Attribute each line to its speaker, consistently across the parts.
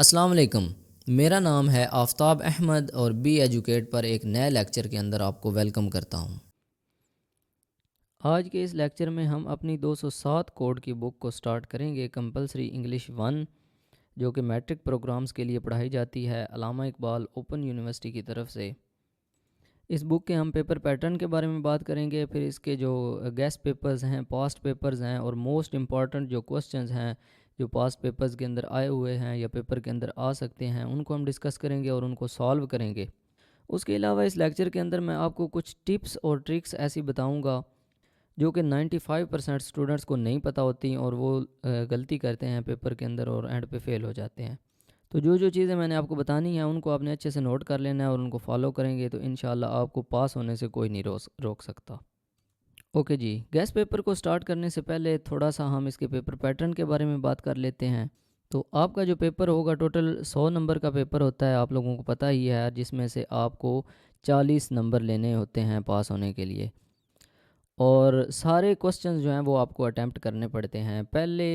Speaker 1: अस्सलाम वालेकुम। मेरा नाम है आफ़ताब अहमद और बी एजुकेट पर एक नए लेक्चर के अंदर आपको वेलकम करता हूँ। आज के इस लेक्चर में हम अपनी 207 कोड की बुक को स्टार्ट करेंगे। कंपलसरी इंग्लिश 1 जो कि मैट्रिक प्रोग्राम्स के लिए पढ़ाई जाती है अल्लामा इकबाल ओपन यूनिवर्सिटी की तरफ से। इस बुक के हम पेपर पैटर्न के बारे में बात करेंगे, फिर इसके जो गेस्ट पेपर्स हैं, पास्ट पेपर्स हैं और मोस्ट इम्पॉर्टेंट जो क्वेश्चंस हैं जो पास्ट पेपर्स के अंदर आए हुए हैं या पेपर के अंदर आ सकते हैं, उनको हम डिस्कस करेंगे और उनको सॉल्व करेंगे। उसके अलावा इस लेक्चर के अंदर मैं आपको कुछ टिप्स और ट्रिक्स ऐसी बताऊंगा जो कि 95% स्टूडेंट्स को नहीं पता होती और वो गलती करते हैं पेपर के अंदर और एंड पे फेल हो जाते हैं। तो जो जो चीज़ें मैंने आपको बतानी हैं उनको आपने अच्छे से नोट कर लेना है और उनको फॉलो करेंगे तो इंशाल्लाह आपको पास होने से कोई नहीं रोक सकता। ओके जी, गैस पेपर को स्टार्ट करने से पहले थोड़ा सा हम इसके पेपर पैटर्न के बारे में बात कर लेते हैं। तो आपका जो पेपर होगा टोटल 100 नंबर का पेपर होता है, आप लोगों को पता ही है, जिसमें से आपको 40 नंबर लेने होते हैं पास होने के लिए। और सारे क्वेश्चंस जो हैं वो आपको अटैम्प्ट करने पड़ते हैं। पहले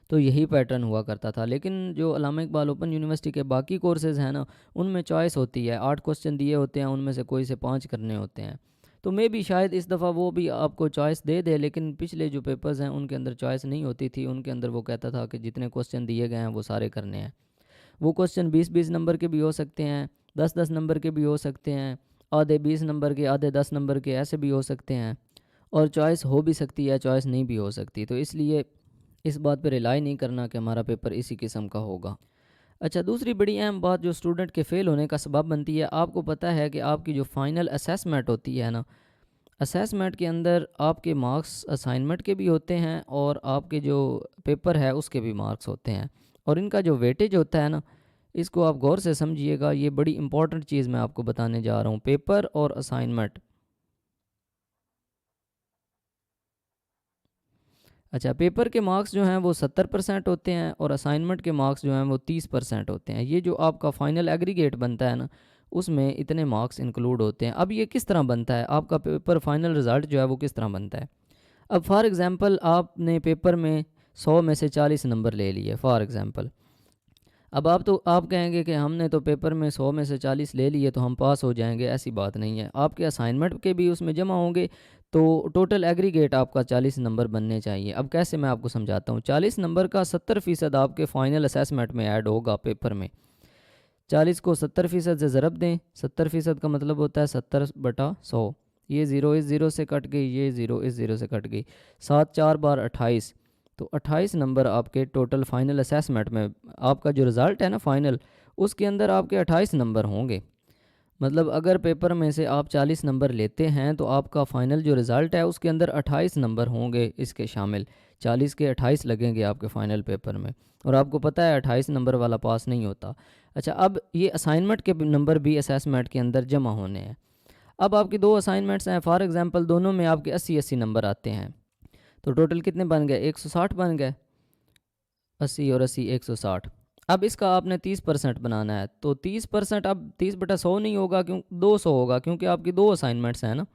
Speaker 1: तो यही पैटर्न हुआ करता था, लेकिन जो अल्लामा इकबाल ओपन यूनिवर्सिटी के बाकी कोर्सेज़ हैं ना, उनमें चॉइस होती है। 8 क्वेश्चन दिए होते हैं, उनमें से कोई से 5 करने होते हैं। तो मे भी शायद इस दफ़ा वो भी आपको चॉइस दे दे, लेकिन पिछले जो पेपर्स हैं उनके अंदर चॉइस नहीं होती थी। उनके अंदर वो कहता था कि जितने क्वेश्चन दिए गए हैं वो सारे करने हैं। वो क्वेश्चन 20-20 नंबर के भी हो सकते हैं, 10-10 नंबर के भी हो सकते हैं, आधे 20 नंबर के, आधे 10 नंबर के, ऐसे भी हो सकते हैं। और चॉइस हो भी सकती है, चॉइस नहीं भी हो सकती। तो इसलिए इस बात पर रिलाई नहीं करना कि हमारा पेपर इसी किस्म का होगा। अच्छा, दूसरी बड़ी अहम बात जो स्टूडेंट के फ़ेल होने का सबब बनती है, आपको पता है कि आपकी जो फाइनल असेसमेंट होती है ना, असेसमेंट के अंदर आपके मार्क्स असाइनमेंट के भी होते हैं और आपके जो पेपर है उसके भी मार्क्स होते हैं। और इनका जो वेटेज होता है ना, इसको आप गौर से समझिएगा। ये बड़ी इंपॉर्टेंट चीज़ मैं आपको बताने जा रहा हूँ, पेपर और असाइनमेंट। अच्छा, पेपर के मार्क्स जो हैं वो 70% होते हैं और असाइनमेंट के मार्क्स जो हैं वो 30% होते हैं। ये जो आपका फाइनल एग्रीगेट बनता है ना, उसमें इतने मार्क्स इंक्लूड होते हैं। अब ये किस तरह बनता है, आपका पेपर फाइनल रिज़ल्ट जो है वो किस तरह बनता है। अब फॉर एग्ज़ाम्पल आपने पेपर में 100 में से 40 नंबर ले लिए फॉर एग्ज़ाम्पल। अब आप कहेंगे कि हमने तो पेपर में 100 में से 40 ले लिए तो हम पास हो जाएंगे, ऐसी बात नहीं है। आपके असाइनमेंट के भी उसमें जमा होंगे, तो टोटल एग्रीगेट आपका 40 नंबर बनने चाहिए। अब कैसे, मैं आपको समझाता हूँ। 40 नंबर का 70% आपके फाइनल असेसमेंट में ऐड होगा पेपर में। 40 को 70% से ज़रब दें, 70% का मतलब होता है 70/100। ये ज़ीरो इस ज़ीरो से कट गई, ये ज़ीरो इस ज़ीरो से कट गई, 7 4 बार 28। तो 28 नंबर आपके टोटल फाइनल असेसमेंट में, आपका जो रिज़ल्ट है ना फाइनल, उसके अंदर आपके 28 नंबर होंगे। मतलब अगर पेपर में से आप 40 नंबर लेते हैं तो आपका फ़ाइनल जो रिज़ल्ट है उसके अंदर 28 नंबर होंगे इसके शामिल। 40 के 28 लगेंगे आपके फ़ाइनल पेपर में। और आपको पता है 28 नंबर वाला पास नहीं होता। अच्छा, अब ये असाइनमेंट के नंबर भी असेसमेंट के अंदर जमा होने हैं। अब आपकी 2 असाइनमेंट्स हैं, फॉर एग्ज़ाम्पल दोनों में आपके 80-80 नंबर आते हैं। तो टोटल कितने बन गए, 160 बन गए। 80 और 80 160। अब इसका आपने 30% बनाना है, तो 30% अब 30/100 नहीं होगा, क्यों 200 होगा, क्योंकि आपकी 2 असाइनमेंट्स हैं ना।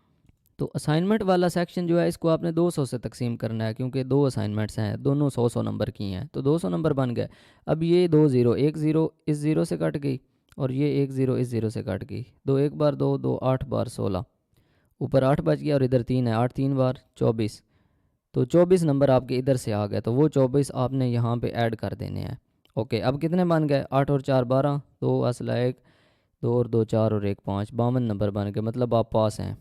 Speaker 1: तो असाइनमेंट वाला सेक्शन जो है इसको आपने 200 से तकसीम करना है, क्योंकि 2 असाइनमेंट्स हैं, दोनों 100-100 नंबर की हैं, तो 200 नंबर बन गए। अब ये 2 ज़ीरो, एक ज़ीरो इस ज़ीरो से कट गई और ये एक ज़ीरो इस ज़ीरो से कट गई। 2 एक बार 2, 2 8 बार 16, ऊपर 8 बच गया और इधर 3 है, 8 3 बार 24। तो 24 नंबर आपके इधर से आ गए, तो वो 24 आपने यहाँ पे ऐड कर देने हैं। ओके, अब कितने बन गए, 8 और 4 12, 2 असला 1, 2 और 2 4 और 1 5, 52 नंबर बन गए, मतलब आप पास हैं।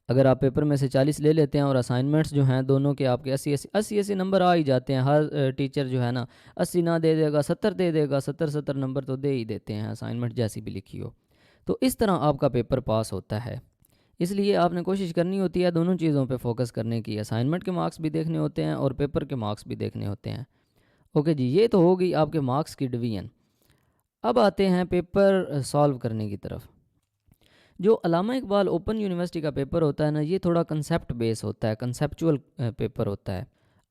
Speaker 1: अगर आप पेपर में से 40 ले लेते हैं और असाइनमेंट्स जो हैं दोनों के आपके 80-80 नंबर आ ही जाते हैं। हर टीचर जो है ना 80 ना दे देगा, 70 दे देगा, 70-70 नंबर तो दे ही देते हैं असाइनमेंट जैसी भी लिखी हो। तो इस तरह आपका पेपर पास होता है। इसलिए आपने कोशिश करनी होती है दोनों चीज़ों पे फोकस करने की। असाइनमेंट के मार्क्स भी देखने होते हैं और पेपर के मार्क्स भी देखने होते हैं। ओके जी, ये तो हो गई आपके मार्क्स की डिवीज़न। अब आते हैं पेपर सॉल्व करने की तरफ। जो अल्लामा इकबाल ओपन यूनिवर्सिटी का पेपर होता है ना, ये थोड़ा कंसेप्ट बेस होता है, कंसेप्चुअल पेपर होता है।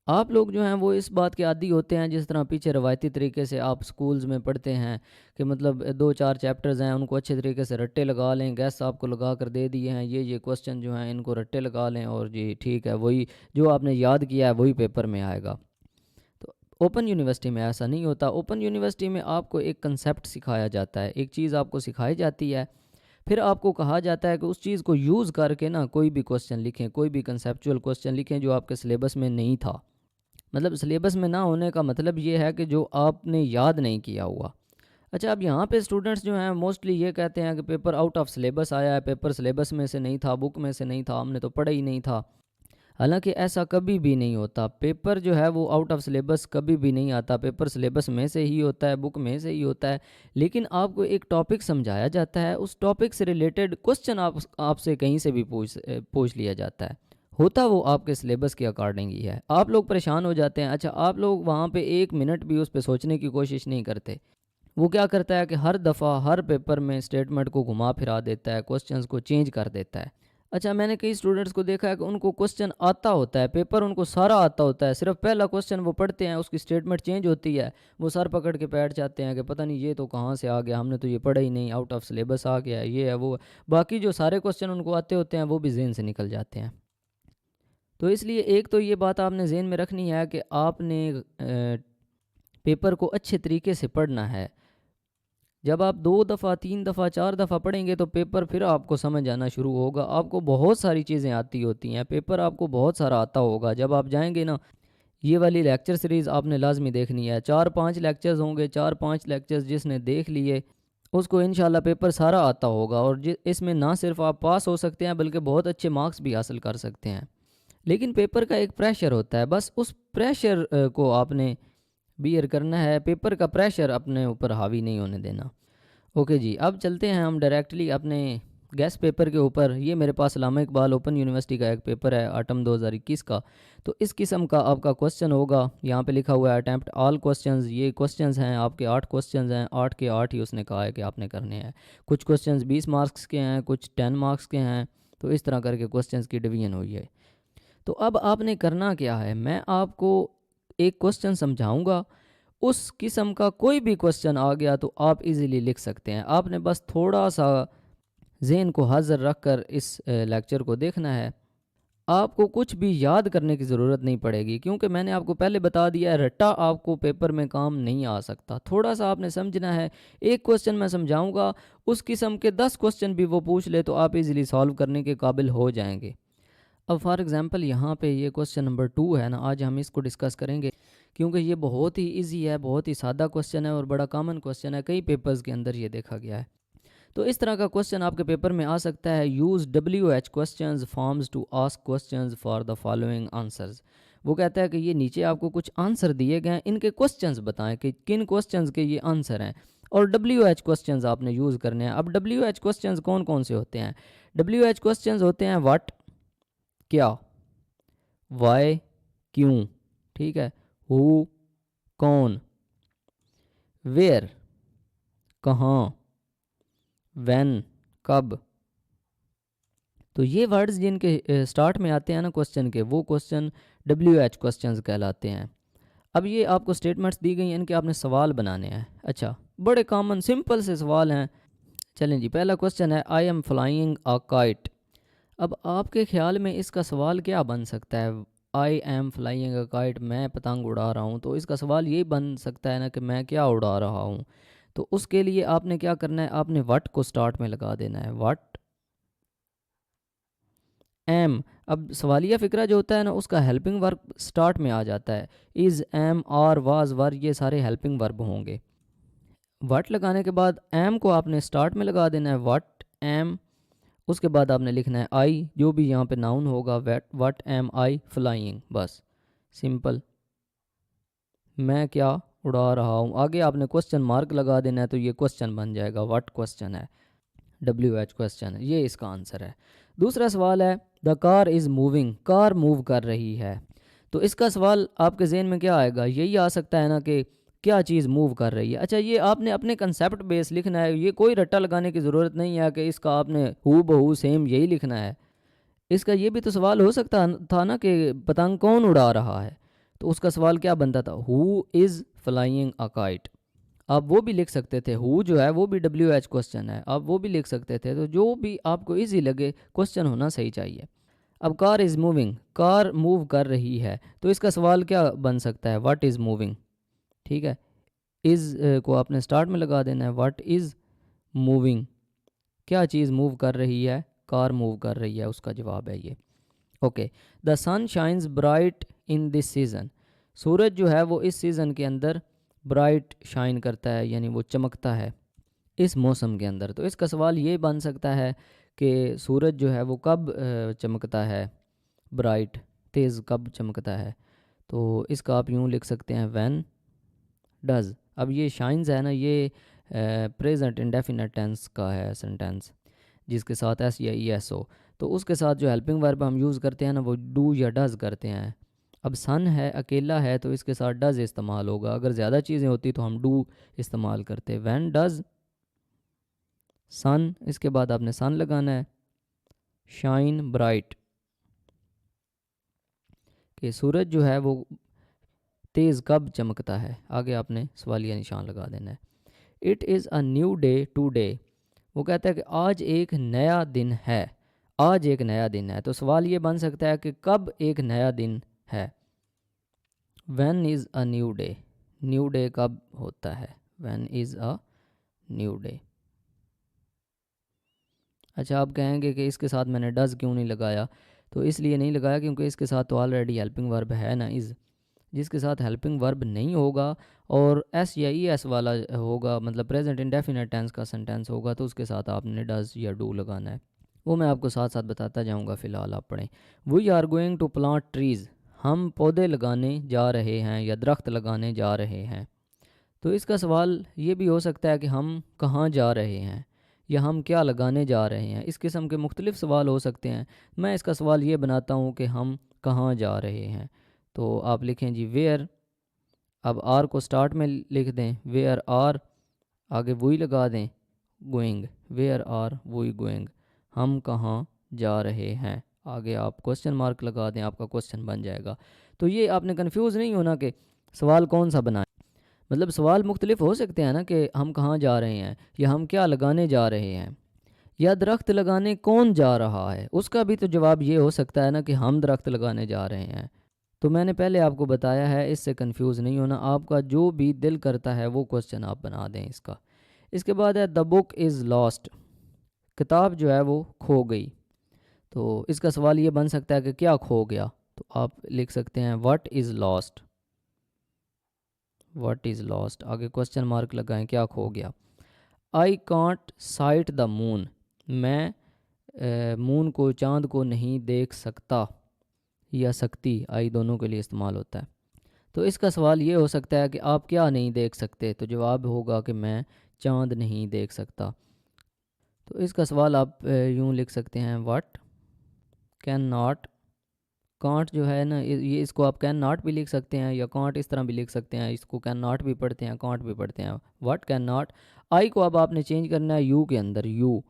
Speaker 1: आप लोग जो हैं वो इस बात के आदी होते हैं, जिस तरह पीछे रवायती तरीके से आप स्कूल्स में पढ़ते हैं कि मतलब 2-4 चैप्टर्स हैं, उनको अच्छे तरीके से रट्टे लगा लें, गैस आपको लगा कर दे दिए हैं, ये क्वेश्चन जो हैं इनको रट्टे लगा लें और जी ठीक है, वही जो आपने याद किया है वही पेपर में आएगा। तो ओपन यूनिवर्सिटी में ऐसा नहीं होता। ओपन यूनिवर्सिटी में आपको एक कंसेप्ट सिखाया जाता है, एक चीज़ आपको सिखाई जाती है, फिर आपको कहा जाता है कि उस चीज़ को यूज़ करके ना कोई भी क्वेश्चन लिखें, कोई भी कंसेप्चुअल क्वेश्चन लिखें जो आपके सिलेबस में नहीं था। मतलब सिलेबस में ना होने का मतलब ये है कि जो आपने याद नहीं किया हुआ। अच्छा, अब यहाँ पे स्टूडेंट्स जो हैं मोस्टली ये कहते हैं कि पेपर आउट ऑफ सिलेबस आया है, पेपर सिलेबस में से नहीं था, बुक में से नहीं था, हमने तो पढ़ा ही नहीं था। हालांकि ऐसा कभी भी नहीं होता। पेपर जो है वो आउट ऑफ सिलेबस कभी भी नहीं आता, पेपर सिलेबस में से ही होता है, बुक में से ही होता है। लेकिन आपको एक टॉपिक समझाया जाता है, उस टॉपिक से रिलेटेड क्वेश्चन आपसे कहीं से भी पूछ लिया जाता है। होता वो आपके सिलेबस के अकॉर्डिंग ही है। आप लोग परेशान हो जाते हैं। अच्छा, आप लोग वहाँ पे एक मिनट भी उस पर सोचने की कोशिश नहीं करते। वो क्या करता है कि हर दफ़ा हर पेपर में स्टेटमेंट को घुमा फिरा देता है, क्वेश्चंस को चेंज कर देता है। अच्छा, मैंने कई स्टूडेंट्स को देखा है कि उनको क्वेश्चन आता होता है, पेपर उनको सारा आता होता है, सिर्फ पहला क्वेश्चन वो पढ़ते हैं, उसकी स्टेटमेंट चेंज होती है, वो सर पकड़ के बैठ जाते हैं कि पता नहीं ये तो कहाँ से आ गया, हमने तो ये पढ़ा ही नहीं, आउट ऑफ सिलेबस आ गया, ये है वो है। बाकी जो सारे क्वेश्चन उनको आते होते हैं वो भी जहन से निकल जाते हैं। तो इसलिए एक तो ये बात आपने जहन में रखनी है कि आपने पेपर को अच्छे तरीके से पढ़ना है। जब आप 2 दफ़ा 3 दफ़ा 4 दफ़ा पढ़ेंगे तो पेपर फिर आपको समझ आना शुरू होगा। आपको बहुत सारी चीज़ें आती होती हैं, पेपर आपको बहुत सारा आता होगा। जब आप जाएंगे ना, ये वाली लेक्चर सीरीज़ आपने लाजमी देखनी है। 4-5 लेक्चर्स होंगे, 4-5 लेक्चर्स जिसने देख लिए उसको इंशाल्लाह पेपर सारा आता होगा। और इसमें ना सिर्फ आप पास हो सकते हैं बल्कि बहुत अच्छे मार्क्स भी हासिल कर सकते हैं। लेकिन पेपर का एक प्रेशर होता है, बस उस प्रेशर को आपने बियर करना है। पेपर का प्रेशर अपने ऊपर हावी नहीं होने देना। ओके जी, अब चलते हैं हम डायरेक्टली अपने गेस्ट पेपर के ऊपर। ये मेरे पास अल्लामा इकबाल ओपन यूनिवर्सिटी का एक पेपर है ऑटम 2021 का। तो इस किस्म का आपका क्वेश्चन होगा, यहाँ पे लिखा हुआ है अटैम्प्ट ऑल क्वेश्चंस। ये क्वेश्चंस हैं आपके 8 क्वेश्चंस हैं, 8 के 8 ही उसने कहा है कि आपने करने हैं। कुछ क्वेश्चंस 20 मार्क्स के हैं, कुछ 10 मार्क्स के हैं। तो इस तरह करके क्वेश्चंस की डिवीजन हुई है। तो अब आपने करना क्या है, मैं आपको एक क्वेश्चन समझाऊंगा, उस किस्म का कोई भी क्वेश्चन आ गया तो आप इजीली लिख सकते हैं। आपने बस थोड़ा सा जहन को हाजिर रख कर इस लेक्चर को देखना है। आपको कुछ भी याद करने की ज़रूरत नहीं पड़ेगी, क्योंकि मैंने आपको पहले बता दिया है रट्टा आपको पेपर में काम नहीं आ सकता। थोड़ा सा आपने समझना है। एक क्वेश्चन मैं समझाऊंगा, उस किस्म के 10 क्वेश्चन भी वो पूछ ले तो आप इजीली सॉल्व करने के काबिल हो जाएंगे। अब फॉर एग्ज़ाम्पल यहाँ पे ये क्वेश्चन नंबर 2 है ना, आज हम इसको डिस्कस करेंगे क्योंकि ये बहुत ही इजी है, बहुत ही सादा क्वेश्चन है और बड़ा कॉमन क्वेश्चन है, कई पेपर्स के अंदर ये देखा गया है। तो इस तरह का क्वेश्चन आपके पेपर में आ सकता है। Use WH questions forms to ask questions for the following answers. वो कहता है कि ये नीचे आपको कुछ आंसर दिए गए हैं, इनके क्वेश्चंस बताएं कि किन क्वेश्चंस के ये आंसर हैं, और WH क्वेश्चंस आपने यूज़ करने हैं। अब WH क्वेश्चंस कौन कौन से होते हैं? WH क्वेश्चंस होते हैं व्हाट क्या, वाई क्यों, ठीक है, हु कौन, वेयर कहाँ, व्हेन कब। तो ये वर्ड्स जिनके स्टार्ट में आते हैं ना क्वेश्चन के, वो क्वेश्चन WH क्वेश्चंस कहलाते हैं। अब ये आपको स्टेटमेंट्स दी गई हैं, इनके आपने सवाल बनाने हैं। अच्छा, बड़े कॉमन सिंपल से सवाल हैं। चलें जी, पहला क्वेश्चन है I am flying a kite. अब आपके ख्याल में इसका सवाल क्या बन सकता है? I am flying a kite, मैं पतंग उड़ा रहा हूँ। तो इसका सवाल यही बन सकता है ना कि मैं क्या उड़ा रहा हूँ। तो उसके लिए आपने क्या करना है, आपने व्हाट को स्टार्ट में लगा देना है। What am. अब सवालिया फ़िक्रा जो होता है ना, उसका हेल्पिंग वर्ब स्टार्ट में आ जाता है। इज़, एम, आर, वाज, वर, ये सारे हेल्पिंग वर्ब होंगे। व्हाट लगाने के बाद एम को आपने स्टार्ट में लगा देना है, व्हाट एम। उसके बाद आपने लिखना है आई, जो भी यहाँ पे नाउन होगा, व्हाट एम आई फ्लाइंग, बस सिंपल, मैं क्या उड़ा रहा हूँ। आगे आपने क्वेश्चन मार्क लगा देना है, तो ये क्वेश्चन बन जाएगा, व्हाट क्वेश्चन है, WH क्वेश्चन है, ये इसका आंसर है। दूसरा सवाल है the car is moving, car move कर रही है। तो इसका सवाल आपके जहन में क्या आएगा? यही आ सकता है ना कि क्या चीज़ मूव कर रही है। अच्छा, ये आपने अपने कंसेप्ट बेस लिखना है, ये कोई रट्टा लगाने की ज़रूरत नहीं है कि इसका आपने हू बहू सेम यही लिखना है। इसका ये भी तो सवाल हो सकता था ना कि पतंग कौन उड़ा रहा है। तो उसका सवाल क्या बनता था? Who is flying a kite. आप वो भी लिख सकते थे, हु जो है वो भी WH क्वेश्चन है, आप वो भी लिख सकते थे। तो जो भी आपको इजी लगे, क्वेश्चन होना सही चाहिए। अब car is moving, car move कर रही है, तो इसका सवाल क्या बन सकता है? What is moving. ठीक है। इज़ को आपने स्टार्ट में लगा देना है। व्हाट इज़ मूविंग, क्या चीज़ मूव कर रही है, कार मूव कर रही है, उसका जवाब है ये। Okay. The sun shines bright in this season, सूरज जो है वो इस सीज़न के अंदर ब्राइट शाइन करता है, यानी वो चमकता है इस मौसम के अंदर। तो इसका सवाल ये बन सकता है कि सूरज जो है वो कब चमकता है, ब्राइट तेज़ कब चमकता है। तो इसका आप यूँ लिख सकते हैं व्हेन डज। अब ये शाइन्स है ना, ये प्रेजेंट इंडेफिनिट टेंस का है सेंटेंस, जिसके साथ एस या ई एस हो। तो उसके साथ जो हेल्पिंग वर्ब हम यूज़ करते हैं ना, वो डू या डज करते हैं। अब सन है, अकेला है, तो इसके साथ डज इस्तेमाल होगा। अगर ज़्यादा चीज़ें होती तो हम डू इस्तेमाल करते। व्हेन डज सन, इसके बाद आपने सन लगाना है। शाइन ब्राइट, कि सूरज जो है वो तेज़ कब चमकता है, आगे आपने सवालिया निशान लगा देना है। It is a new day today, वो कहता है कि आज एक नया दिन है, आज एक नया दिन है। तो सवाल ये बन सकता है कि कब एक नया दिन है। When is a new day, new day कब होता है, when is a new day. अच्छा, आप कहेंगे कि इसके साथ मैंने डज़ क्यों नहीं लगाया। तो इसलिए नहीं लगाया क्योंकि इसके साथ तो ऑलरेडी हेल्पिंग वर्ब है ना, इज़। जिसके साथ हेल्पिंग वर्ब नहीं होगा और एस या ई एस वाला होगा, मतलब प्रेजेंट इंडेफिनिट टेंस का सेंटेंस होगा, तो उसके साथ आपने डज़ या डू लगाना है। वो मैं आपको साथ साथ बताता जाऊंगा। फ़िलहाल आप पढ़ें। We are going to plant trees, हम पौधे लगाने जा रहे हैं या दरख्त लगाने जा रहे हैं। तो इसका सवाल ये भी हो सकता है कि हम कहाँ जा रहे हैं या हम क्या लगाने जा रहे हैं। इस किस्म के मुख्तलिफ सवाल हो सकते हैं। मैं इसका सवाल ये बनाता हूँ कि हम कहाँ जा रहे हैं। तो आप लिखें जी वेयर, अब आर को स्टार्ट में लिख दें, वेयर आर, आगे वही लगा दें, गोइंग, वेयर आर वही गोइंग, हम कहाँ जा रहे हैं, आगे आप क्वेश्चन मार्क लगा दें, आपका क्वेश्चन बन जाएगा। तो ये आपने कंफ्यूज नहीं होना कि सवाल कौन सा बनाएं। मतलब सवाल मुख्तलिफ हो सकते हैं ना, कि हम कहाँ जा रहे हैं या हम क्या लगाने जा रहे हैं या दरख्त लगाने कौन जा रहा है, उसका भी तो जवाब ये हो सकता है ना कि हम दरख्त लगाने जा रहे हैं। तो मैंने पहले आपको बताया है, इससे कंफ्यूज नहीं होना। आपका जो भी दिल करता है वो क्वेश्चन आप बना दें इसका। इसके बाद है द बुक इज़ लॉस्ट, किताब जो है वो खो गई। तो इसका सवाल ये बन सकता है कि क्या खो गया। तो आप लिख सकते हैं what is lost, what is lost, आगे क्वेश्चन मार्क लगाएं, क्या खो गया। I can't site the moon, मैं मून को, चांद को नहीं देख सकता या सकती, आई दोनों के लिए इस्तेमाल होता है। तो इसका सवाल ये हो सकता है कि आप क्या नहीं देख सकते। तो जवाब होगा कि मैं चांद नहीं देख सकता। तो इसका सवाल आप यूँ लिख सकते हैं व्हाट कैन नॉट, कांट जो है ना, ये इसको आप कैन नॉट भी लिख सकते हैं या कांट इस तरह भी लिख सकते हैं। इसको कैन नॉट भी पढ़ते हैं, कांट भी पढ़ते हैं। व्हाट कैन नॉट, आई को अब आपने चेंज करना है यू के अंदर, यू,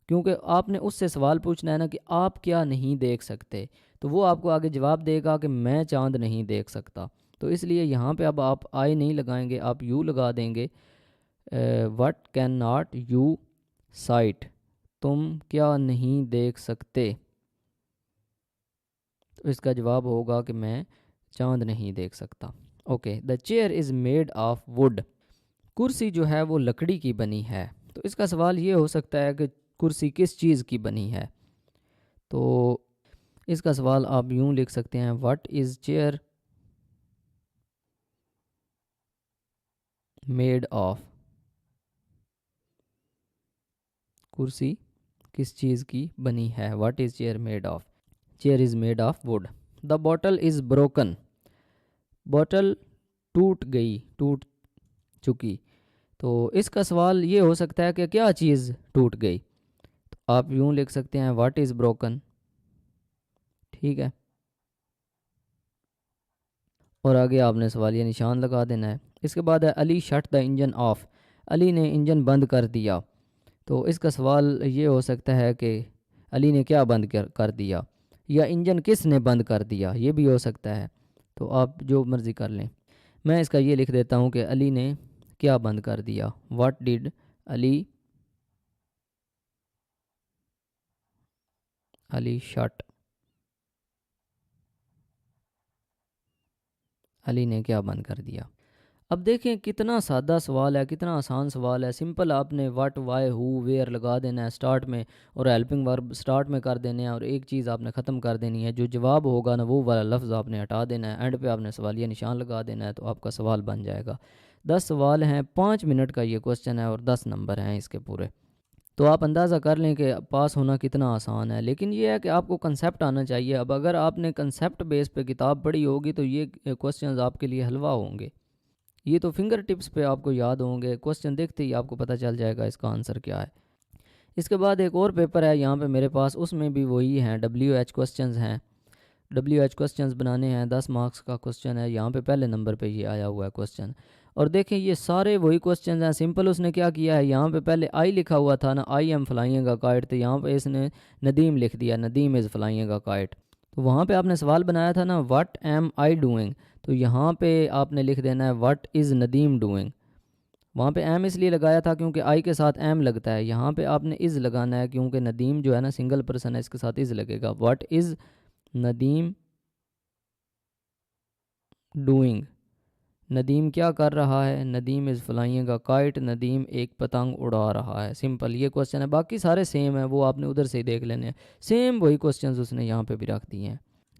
Speaker 1: क्योंकि आपने उससे सवाल पूछना है ना कि आप क्या नहीं देख सकते। तो वो आपको आगे जवाब देगा कि मैं चांद नहीं देख सकता। तो इसलिए यहाँ पे अब आप आई नहीं लगाएंगे, आप यू लगा देंगे। What can not you site, तुम क्या नहीं देख सकते। तो इसका जवाब होगा कि मैं चांद नहीं देख सकता। Okay. The chair is made of would, कुर्सी जो है वो लकड़ी की बनी है। तो इसका सवाल ये हो सकता है कि कुर्सी किस चीज़ की बनी है। तो इसका सवाल आप यूँ लिख सकते हैं what is chair made of, कुर्सी किस चीज़ की बनी है, what is chair made of, chair is made of would. The bottle is broken, bottle टूट गई, टूट चुकी। तो इसका सवाल ये हो सकता है कि क्या चीज़ टूट गई। तो आप यूँ लिख सकते हैं व्हाट इज़ ब्रोकन, ठीक है। और आगे आपने सवालिया निशान लगा देना है। इसके बाद है Ali shut the engine of, Ali ने इंजन बंद कर दिया। तो इसका सवाल ये हो सकता है कि अली ने क्या बंद कर दिया या इंजन किस ने बंद कर दिया, ये भी हो सकता है। तो आप जो मर्ज़ी कर लें। मैं इसका ये लिख देता हूँ कि अली ने क्या बंद कर दिया, what did Ali, Ali shut, Ali ने क्या बंद कर दिया। अब देखें कितना सादा सवाल है, कितना आसान सवाल है। सिंपल आपने व्हाट, वाई, हु, वेयर लगा देना है स्टार्ट में, और हेल्पिंग वर्ब स्टार्ट में कर देने हैं, और एक चीज़ आपने ख़त्म कर देनी है। जो जवाब होगा ना वो वाला लफ्ज़ आपने हटा देना है, एंड पे आपने सवालिया निशान लगा देना है, तो आपका सवाल बन जाएगा। 10 सवाल हैं, 5 मिनट का ये क्वेश्चन है, और 10 नंबर हैं इसके पूरे। तो आप अंदाज़ा कर लें कि पास होना कितना आसान है। लेकिन ये है कि आपको कंसेप्ट आना चाहिए। अब अगर आपने कंसेप्ट बेस पे किताब पढ़ी होगी तो ये क्वेश्चंस आपके लिए हलवा होंगे। ये तो फिंगर टिप्स पे आपको याद होंगे, क्वेश्चन देखते ही आपको पता चल जाएगा इसका आंसर क्या है। इसके बाद एक और पेपर है यहाँ पे मेरे पास, उसमें भी वही हैं, WH क्वेश्चंस हैं। WH क्वेश्चंस बनाने हैं, 10 मार्क्स का क्वेश्चन है। यहाँ पे पहले नंबर पे ये आया हुआ है क्वेश्चन, और देखें ये सारे वही क्वेश्चन हैं। सिंपल उसने क्या किया है, यहाँ पे पहले आई लिखा हुआ था ना, I am flying a kite, तो यहाँ पे इसने नदीम लिख दिया, Nadeem is flying a kite. तो वहाँ पे आपने सवाल बनाया था ना, व्हाट एम आई डूइंग, तो यहाँ पे आपने लिख देना है व्हाट इज़ नदीम डूइंग। वहाँ पे एम इसलिए लगाया था क्योंकि आई के साथ एम लगता है, यहाँ पे आपने इज़ लगाना है क्योंकि नदीम जो है ना सिंगल पर्सन है, इसके साथ इज़ लगेगा। What is Nadeem doing, Nadeem क्या कर रहा है, Nadeem is flying a kite, Nadeem एक पतंग उड़ा रहा है। सिंपल ये क्वेश्चन है, बाकी सारे सेम है, वो आपने उधर से ही देख लेने हैं। सेम वही क्वेश्चंस उसने यहाँ पे भी रख दिए हैं।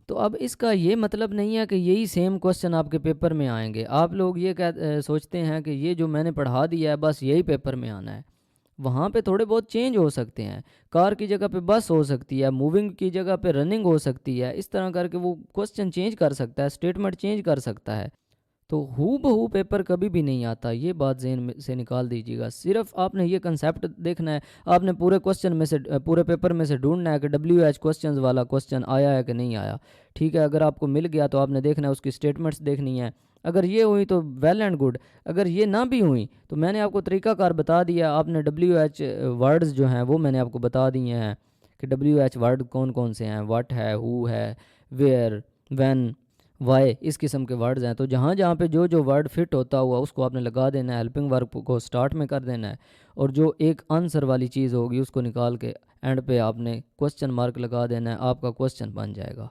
Speaker 1: तो अब इसका ये मतलब नहीं है कि यही सेम क्वेश्चन आपके पेपर में आएंगे। आप लोग ये सोचते हैं कि ये जो मैंने पढ़ा दिया है बस यही पेपर में आना है। वहाँ पे थोड़े बहुत चेंज हो सकते हैं। कार की जगह पे बस हो सकती है, मूविंग की जगह पे रनिंग हो सकती है। इस तरह करके वो क्वेश्चन चेंज कर सकता है, स्टेटमेंट चेंज कर सकता है। तो हू बहू पेपर कभी भी नहीं आता, ये बात ज़हन में से निकाल दीजिएगा। सिर्फ आपने ये कंसेप्ट देखना है। आपने पूरे क्वेश्चन में से पूरे पेपर में से ढूंढना है कि WH क्वेश्चंस वाला क्वेश्चन आया है कि नहीं आया। ठीक है, अगर आपको मिल गया तो आपने देखना है, उसकी स्टेटमेंट्स देखनी है। अगर ये हुई तो वेल एंड गुड, अगर ये ना भी हुई तो मैंने आपको तरीकाकार बता दिया। आपने WH वर्ड्स जो हैं वो मैंने आपको बता दिए हैं कि WH वर्ड कौन कौन से हैं। व्हाट है, हु है, वेयर, व्हेन, वाई, इस किस्म के वर्ड्स हैं। तो जहाँ जहाँ पे जो जो वर्ड फिट होता हुआ उसको आपने लगा देना है, हेल्पिंग वर्ब को स्टार्ट में कर देना है, और जो एक आंसर वाली चीज़ होगी उसको निकाल के एंड पे आपने क्वेश्चन मार्क लगा देना है, आपका क्वेश्चन बन जाएगा।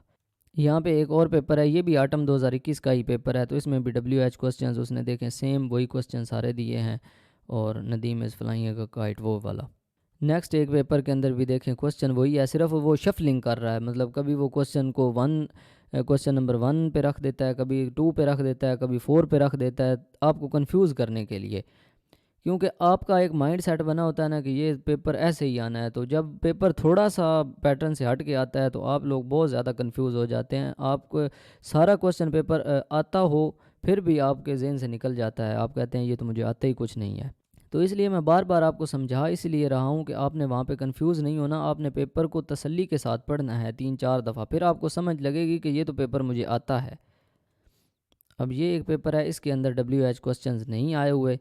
Speaker 1: यहाँ पे एक और पेपर है, ये भी आटम 2021 का ही पेपर है, तो इसमें भी WH क्वेश्चंस उसने देखें सेम वही क्वेश्चन सारे दिए हैं, और Nadeem is flying a kite वो वाला। नेक्स्ट एक पेपर के अंदर भी देखें क्वेश्चन वही है, सिर्फ वो शफलिंग कर रहा है। मतलब कभी वो क्वेश्चन नंबर 1 पे रख देता है, कभी 2 पे रख देता है, कभी 4 पे रख देता है, आपको कंफ्यूज करने के लिए। क्योंकि आपका एक माइंड सेट बना होता है ना कि ये पेपर ऐसे ही आना है, तो जब पेपर थोड़ा सा पैटर्न से हट के आता है तो आप लोग बहुत ज़्यादा कंफ्यूज हो जाते हैं। आपको सारा क्वेश्चन पेपर आता हो फिर भी आपके जहन से निकल जाता है, आप कहते हैं ये तो मुझे आता ही कुछ नहीं है। तो इसलिए मैं बार बार आपको समझा इसलिए रहा हूँ कि आपने वहाँ पे कंफ्यूज नहीं होना। आपने पेपर को तसल्ली के साथ पढ़ना है 3-4 दफ़ा, फिर आपको समझ लगेगी कि ये तो पेपर मुझे आता है। अब ये एक पेपर है, इसके अंदर WH क्वेश्चंस नहीं आए हुए।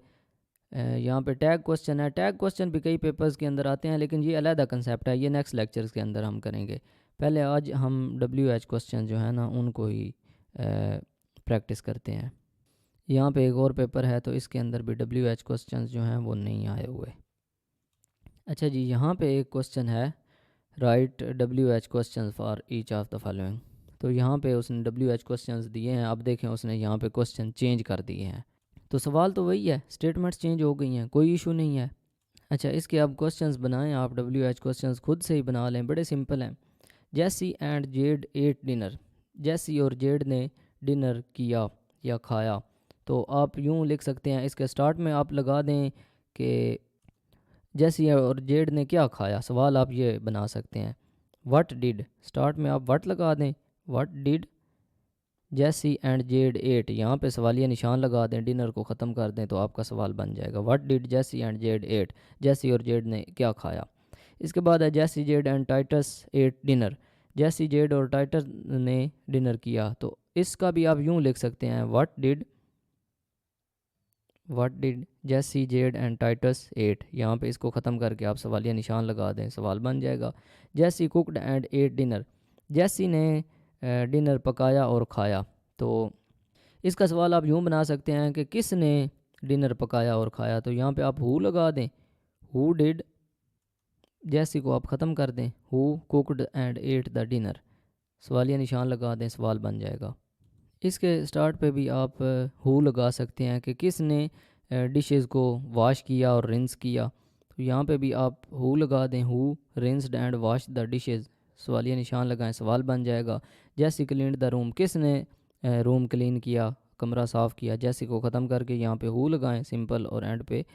Speaker 1: यहाँ पे टैग क्वेश्चन है। टैग क्वेश्चन भी कई पेपर्स के अंदर आते हैं, लेकिन ये अलहदा कंसेप्ट है, ये नेक्स्ट लेक्चर्स के अंदर हम करेंगे। पहले आज हम WH क्वेश्चन जो है ना उनको ही प्रैक्टिस करते हैं। यहाँ पे एक और पेपर है, तो इसके अंदर भी WH क्वेश्चंस जो हैं वो नहीं आए हुए। अच्छा जी, यहाँ पे एक क्वेश्चन है, right WH questions for each of the following. तो यहाँ पे उसने WH क्वेश्चंस दिए हैं। अब देखें उसने यहाँ पे क्वेश्चन चेंज कर दिए हैं। तो सवाल तो वही है, स्टेटमेंट्स चेंज हो गई हैं, कोई इशू नहीं है। अच्छा, इसके अब क्वेश्चंस बनाएं आप, WH क्वेश्चंस खुद से ही बना लें, बड़े सिंपल हैं। जैसी एंड जेड एट डिनर, जैसी और जेड ने डिनर किया या खाया। तो आप यूँ लिख सकते हैं, इसके स्टार्ट में आप लगा दें कि जैसी और जेड ने क्या खाया। सवाल आप ये बना सकते हैं, व्हाट डिड, स्टार्ट में आप व्हाट लगा दें, व्हाट डिड जैसी एंड जेड एट, यहाँ पे सवालिया निशान लगा दें, डिनर को ख़त्म कर दें, तो आपका सवाल बन जाएगा व्हाट डिड जैसी एंड जेड एट, जैसी और जेड ने क्या खाया। इसके बाद है Jaycee Jade and Titus ate dinner, Jaycee Jade और टाइटस ने डिनर किया। तो इसका भी आप यूँ लिख सकते हैं, what did Jaycee Jade and Titus ate, यहाँ पे इसको ख़त्म करके आप सवालिया निशान लगा दें, सवाल बन जाएगा। जैसी कुकड एंड एट डिनर, जैसी ने डिनर पकाया और खाया। तो इसका सवाल आप यूँ बना सकते हैं कि किसने डिनर पकाया और खाया। तो यहाँ पे आप हु लगा दें, हु डिड, जैसी को आप ख़त्म कर दें, who cooked and at the dinner, सवालिया निशान लगा दें, सवाल बन जाएगा। इसके स्टार्ट पे भी आप हु लगा सकते हैं कि किसने डिशेस को वॉश किया और रिंस किया। तो यहाँ पे भी आप हु लगा दें, who rinsed and wash the dishes, सवालिया निशान लगाएं, सवाल बन जाएगा। जैसी क्लीन द रूम, किसने रूम क्लीन किया, कमरा साफ़ किया। जैसी को ख़त्म करके यहाँ पे हु लगाएं सिंपल, और एंड पे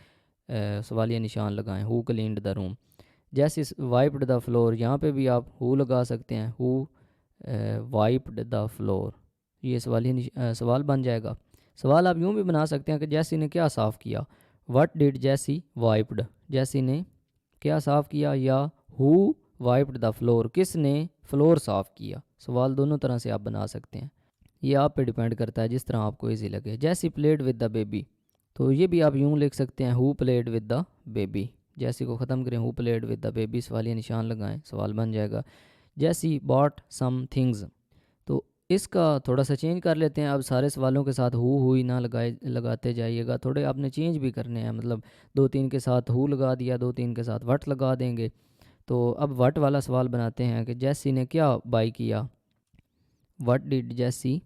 Speaker 1: सवालिया निशान लगाएं, हु क्लीन्ड द रूम। जैसे वाइप्ड द फ्लोर, यहाँ पे भी आप हु लगा सकते हैं, हु वाइप्ड द फ्लोर, ये सवाल बन जाएगा। सवाल आप यूँ भी बना सकते हैं कि जैसी ने क्या साफ़ किया, व्हाट डिड जैसी वाइप्ड, जैसी ने क्या साफ़ किया, या हु वाइप्ड द फ्लोर, किसने फ्लोर साफ़ किया। सवाल दोनों तरह से आप बना सकते हैं, ये आप पे डिपेंड करता है जिस तरह आपको इजी लगे। जैसी प्लेड विद द बेबी, तो ये भी आप यूँ लिख सकते हैं, who played with the baby. जैसी को ख़त्म करें, who played with the baby, सवालिया निशान लगाएं, सवाल बन जाएगा। जैसी बॉट सम थिंग्स, तो इसका थोड़ा सा चेंज कर लेते हैं। अब सारे सवालों के साथ हु ही ना लगाते जाइएगा, थोड़े आपने चेंज भी करने हैं। मतलब 2-3 के साथ हु लगा दिया, 2-3 के साथ वट लगा देंगे। तो अब वट वाला सवाल बनाते हैं कि जैसी ने क्या बाई किया, व्हाट डिड जैसी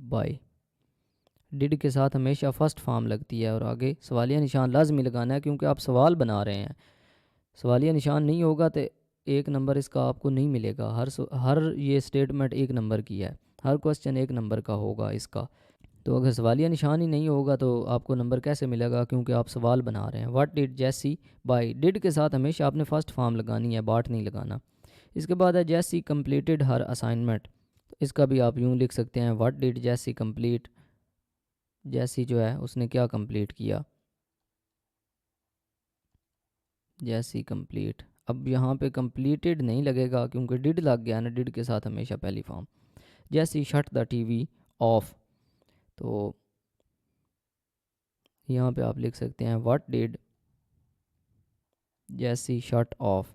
Speaker 1: बाय। डिड के साथ हमेशा फर्स्ट फॉर्म लगती है, और आगे सवालिया निशान लाजमी लगाना है क्योंकि आप सवाल बना रहे हैं। सवालिया निशान नहीं होगा तो 1 नंबर इसका आपको नहीं मिलेगा। हर ये स्टेटमेंट 1 नंबर की है, हर क्वेश्चन 1 नंबर का होगा इसका। तो अगर सवालिया निशान ही नहीं होगा तो आपको नंबर कैसे मिलेगा, क्योंकि आप सवाल बना रहे हैं। व्हाट डिड जैसी बाय, डिड के साथ हमेशा आपने फर्स्ट फॉर्म लगानी है, बाट नहीं लगाना। इसके बाद है जैसी कंप्लीटेड हर असाइनमेंट, इसका भी आप यूँ लिख सकते हैं, व्हाट डिड जैसी कंप्लीट, जैसी जो है उसने क्या कंप्लीट किया, जैसी कंप्लीट। अब यहाँ पे कंप्लीटेड नहीं लगेगा क्योंकि डिड लग गया ना, डिड के साथ हमेशा पहली फॉर्म। जैसी शट द टीवी ऑफ, तो यहाँ पे आप लिख सकते हैं, व्हाट डिड जैसी शट ऑफ,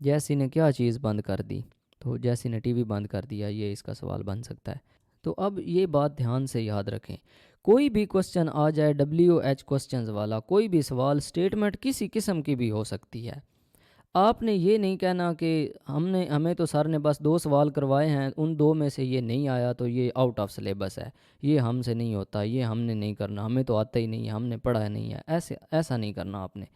Speaker 1: जैसी ने क्या चीज़ बंद कर दी, तो जैसी ने टीवी बंद कर दिया, ये इसका सवाल बन सकता है। तो अब ये बात ध्यान से याद रखें, कोई भी क्वेश्चन आ जाए WH क्वेश्चंस वाला, कोई भी सवाल स्टेटमेंट किसी किस्म की भी हो सकती है। आपने ये नहीं कहना कि हमें तो सर ने बस 2 सवाल करवाए हैं, उन 2 में से ये नहीं आया तो ये आउट ऑफ सिलेबस है, ये हमसे नहीं होता, ये हमने नहीं करना, हमें तो आता ही नहीं है, हमने पढ़ा नहीं है। ऐसा नहीं करना आपने।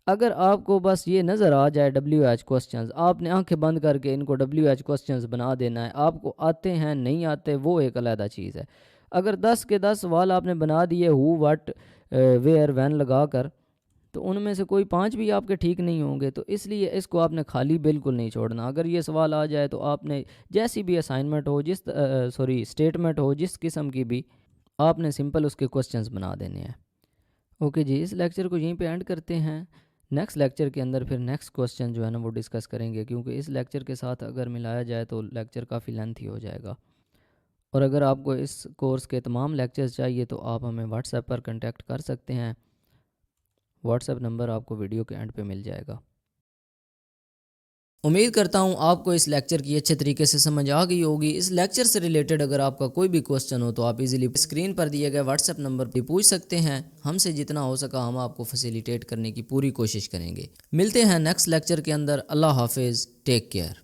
Speaker 1: अगर आपको बस ये नज़र आ जाए WH क्वेश्चंस, आपने आंखें बंद करके इनको WH क्वेश्चंस बना देना है। आपको आते हैं नहीं आते वो एक अलग चीज़ है। अगर 10 के 10 सवाल आपने बना दिए हु व्हाट वेयर व्हेन लगा कर, तो उनमें से कोई 5 भी आपके ठीक नहीं होंगे। तो इसलिए इसको आपने खाली बिल्कुल नहीं छोड़ना। अगर ये सवाल आ जाए तो आपने जैसी भी असाइनमेंट हो, स्टेटमेंट हो, जिस किस्म की भी, आपने सिंपल उसके क्वेश्चंस बना देने हैं। ओके जी, इस लेक्चर को यहीं पे एंड करते हैं। नेक्स्ट लेक्चर के अंदर फिर नेक्स्ट क्वेश्चन जो है ना वो डिस्कस करेंगे, क्योंकि इस लेक्चर के साथ अगर मिलाया जाए तो लेक्चर काफ़ी लेंथी हो जाएगा। और अगर आपको इस कोर्स के तमाम लेक्चर्स चाहिए तो आप हमें व्हाट्सएप पर कांटेक्ट कर सकते हैं। व्हाट्सएप नंबर आपको वीडियो के एंड पे मिल जाएगा। उम्मीद करता हूँ आपको इस लेक्चर की अच्छे तरीके से समझ आ गई होगी। इस लेक्चर से रिलेटेड अगर आपका कोई भी क्वेश्चन हो तो आप इजीली स्क्रीन पर दिए गए व्हाट्सएप नंबर पर पूछ सकते हैं। हमसे जितना हो सका हम आपको फैसिलिटेट करने की पूरी कोशिश करेंगे। मिलते हैं नेक्स्ट लेक्चर के अंदर। अल्लाह हाफिज़, टेक केयर।